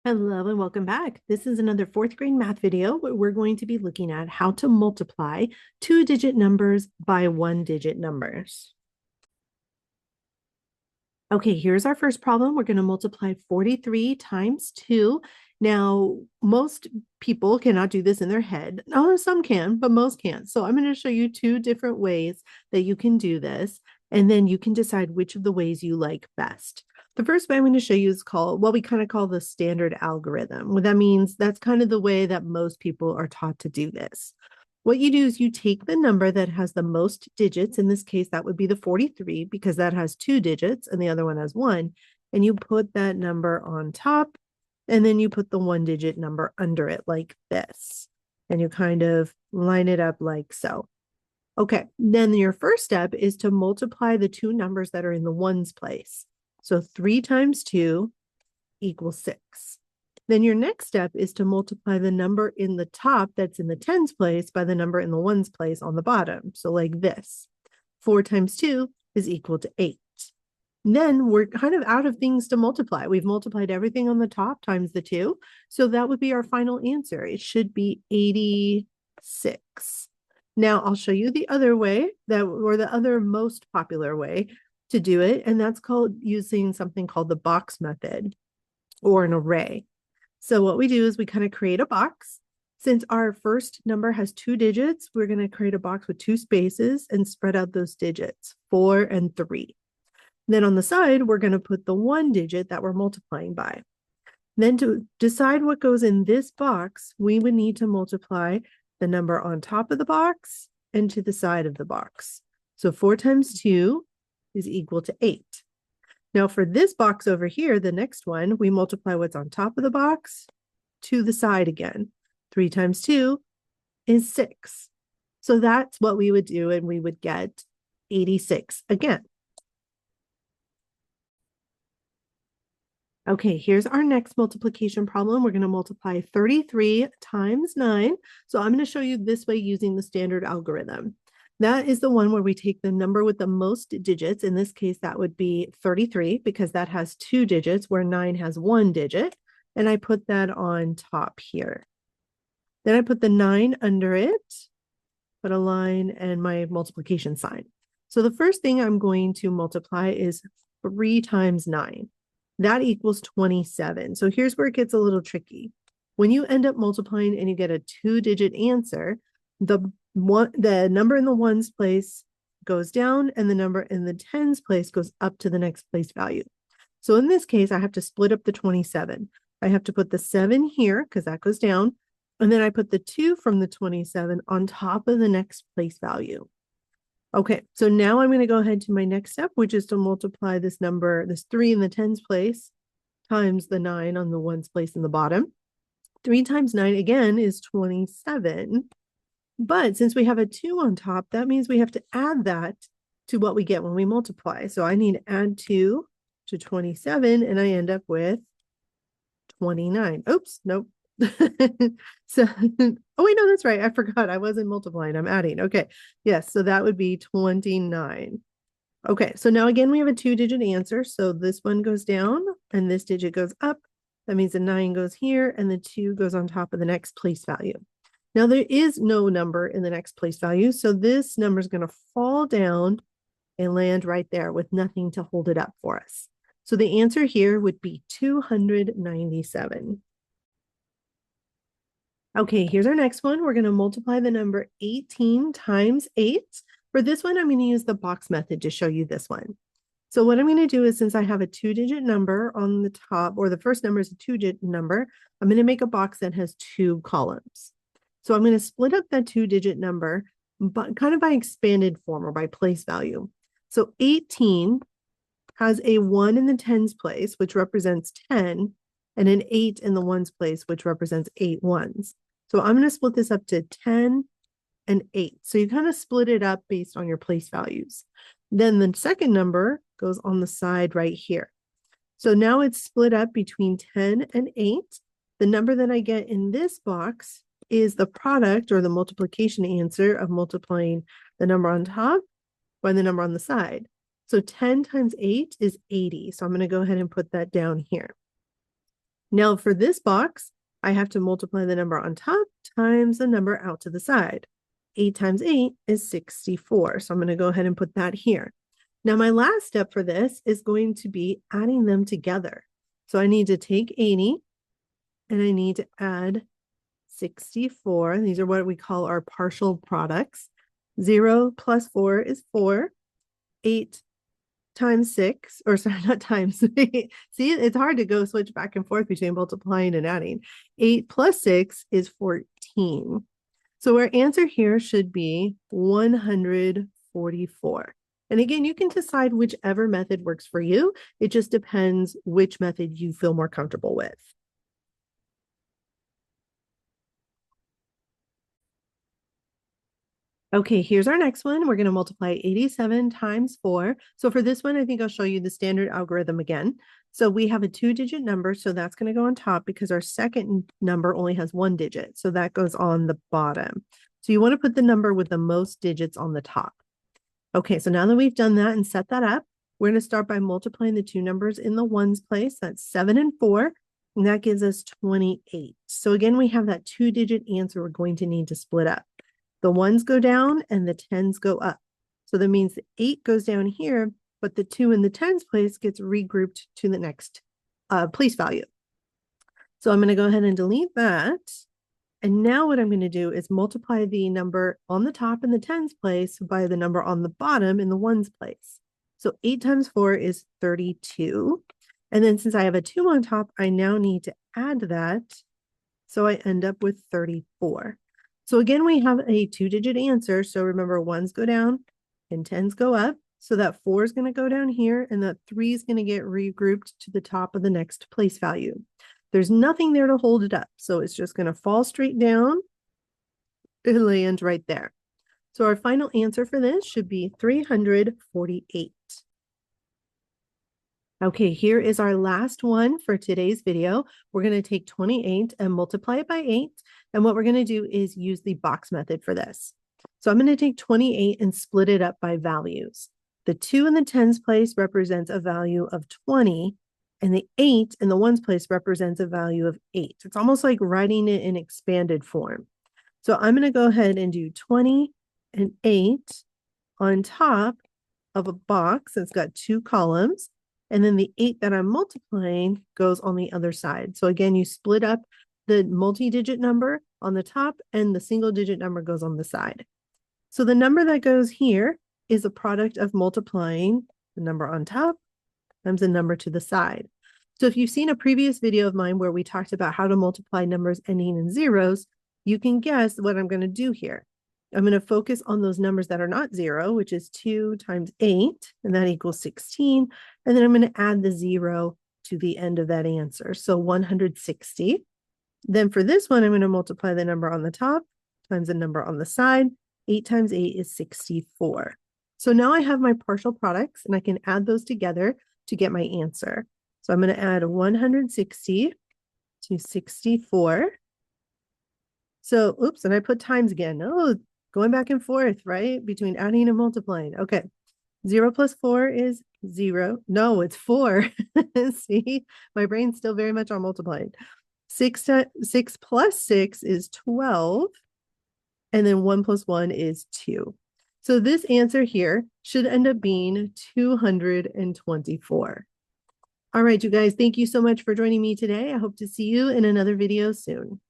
Hello and welcome back. This is another fourth grade math video where we're going to be looking at how to multiply two-digit numbers by one-digit numbers. Okay, here's our first problem. We're going to multiply 43 times 2. Now, most people cannot do this in their head. Oh, some can, but most can't. So I'm going to show you two different ways that you can do this, and then you can decide which of the ways you like best. The first way I'm going to show you is called what we kind of call the standard algorithm. What that means, that's kind of the way that most people are taught to do this. What you do is you take the number that has the most digits. In this case, that would be the 43 because that has two digits and the other one has one. And you put that number on top, and then you put the one-digit number under it like this. And you kind of line it up like so. Okay, then your first step is to multiply the two numbers that are in the ones place. So 3 times 2 equals 6. Then your next step is to multiply the number in the top that's in the tens place by the number in the ones place on the bottom. So like this, 4 times 2 is equal to 8. And then we're kind of out of things to multiply. We've multiplied everything on the top times the 2. So that would be our final answer. It should be 86. Now I'll show you the other way or the other most popular way to do it. And that's called using something called the box method or an array. So what we do is we kind of create a box. Since our first number has two digits, we're going to create a box with two spaces and spread out those digits, 4 and 3. Then on the side, we're going to put the one digit that we're multiplying by. Then to decide what goes in this box, we would need to multiply the number on top of the box and to the side of the box. So 4 times 2 is equal to 8. Now for this box over here, the next one, we multiply what's on top of the box to the side again. 3 times 2 is 6. So that's what we would do, and we would get 86 again. Okay, here's our next multiplication problem. We're going to multiply 33 times 9. So I'm going to show you this way using the standard algorithm. That is the one where we take the number with the most digits. In this case, that would be 33 because that has two digits where 9 has one digit. And I put that on top here. Then I put the 9 under it, put a line and my multiplication sign. So the first thing I'm going to multiply is 3 times 9. That equals 27. So here's where it gets a little tricky. When you end up multiplying and you get a two-digit answer, the number in the ones place goes down and the number in the tens place goes up to the next place value. So in this case, I have to split up the 27. I have to put the 7 here because that goes down. And then I put the 2 from the 27 on top of the next place value. Okay, so now I'm going to go ahead to my next step, which is to multiply this number, this 3 in the tens place, times the 9 on the ones place in the bottom. 3 times 9 again is 27. But since we have a 2 on top, that means we have to add that to what we get when we multiply. So I need to add 2 to 27, and I end up with 29. Oops, nope. So, oh wait, no, that's right. I forgot. I wasn't multiplying. I'm adding. Okay. Yes, so that would be 29. Okay, so now again, we have a two-digit answer. So this one goes down and this digit goes up. That means the 9 goes here and the 2 goes on top of the next place value. Now there is no number in the next place value, so this number is going to fall down and land right there with nothing to hold it up for us. So the answer here would be 297. Okay, here's our next one. We're going to multiply the number 18 times 8. For this one, I'm going to use the box method to show you this one. So what I'm going to do is, since I have a two-digit number on the top, or the first number is a two-digit number, I'm going to make a box that has two columns. So I'm going to split up that two-digit number, but kind of by expanded form or by place value. So 18 has a 1 in the tens place, which represents 10, and an 8 in the ones place, which represents 8 ones. So I'm going to split this up to 10 and 8. So you kind of split it up based on your place values. Then the second number goes on the side right here. So now it's split up between 10 and 8. The number that I get in this box is the product or the multiplication answer of multiplying the number on top by the number on the side. So 10 times 8 is 80. So I'm going to go ahead and put that down here. Now for this box, I have to multiply the number on top times the number out to the side. 8 times 8 is 64. So I'm going to go ahead and put that here. Now my last step for this is going to be adding them together. So I need to take 80 and I need to add 64. These are what we call our partial products. 0 plus 4 is 4. 8 times 6, or sorry, not times. See, it's hard to go switch back and forth between multiplying and adding. 8 plus 6 is 14. So our answer here should be 144. And again, you can decide whichever method works for you. It just depends which method you feel more comfortable with. Okay, here's our next one. We're going to multiply 87 times 4. So for this one, I think I'll show you the standard algorithm again. So we have a 2-digit number, so that's going to go on top because our second number only has 1 digit. So that goes on the bottom. So you want to put the number with the most digits on the top. Okay, so now that we've done that and set that up, we're going to start by multiplying the two numbers in the ones place. That's 7 and 4, and that gives us 28. So again, we have that 2-digit answer we're going to need to split up. The ones go down and the tens go up. So that means the 8 goes down here, but the 2 in the tens place gets regrouped to the next place value. So I'm going to go ahead and delete that. And now what I'm going to do is multiply the number on the top in the tens place by the number on the bottom in the ones place. So 8 times 4 is 32. And then since I have a 2 on top, I now need to add that. So I end up with 34. So again, we have a 2-digit answer. So remember, ones go down and tens go up. So that 4 is going to go down here and that 3 is going to get regrouped to the top of the next place value. There's nothing there to hold it up. So it's just going to fall straight down and land right there. So our final answer for this should be 348. Okay, here is our last one for today's video. We're going to take 28 and multiply it by 8. And what we're going to do is use the box method for this. So I'm going to take 28 and split it up by values. The 2 in the tens place represents a value of 20, and the 8 in the ones place represents a value of 8. It's almost like writing it in expanded form. So I'm going to go ahead and do 20 and 8 on top of a box that's got 2 columns. And then the 8 that I'm multiplying goes on the other side. So again, you split up the multi-digit number on the top and the single-digit number goes on the side. So the number that goes here is a product of multiplying the number on top times the number to the side. So if you've seen a previous video of mine where we talked about how to multiply numbers ending in zeros, you can guess what I'm going to do here. I'm going to focus on those numbers that are not 0, which is 2 times 8, and that equals 16. And then I'm going to add the 0 to the end of that answer. So 160. Then for this one, I'm going to multiply the number on the top times the number on the side. 8 times 8 is 64. So now I have my partial products, and I can add those together to get my answer. So I'm going to add 160 to 64. So, oops, and I put times again. Oh, going back and forth, right? Between adding and multiplying. Okay. 0 plus 4 is 0. No, it's 4. See, my brain's still very much on multiplying. 6 plus 6 is 12. And then 1 plus 1 is 2. So this answer here should end up being 224. All right, you guys, thank you so much for joining me today. I hope to see you in another video soon.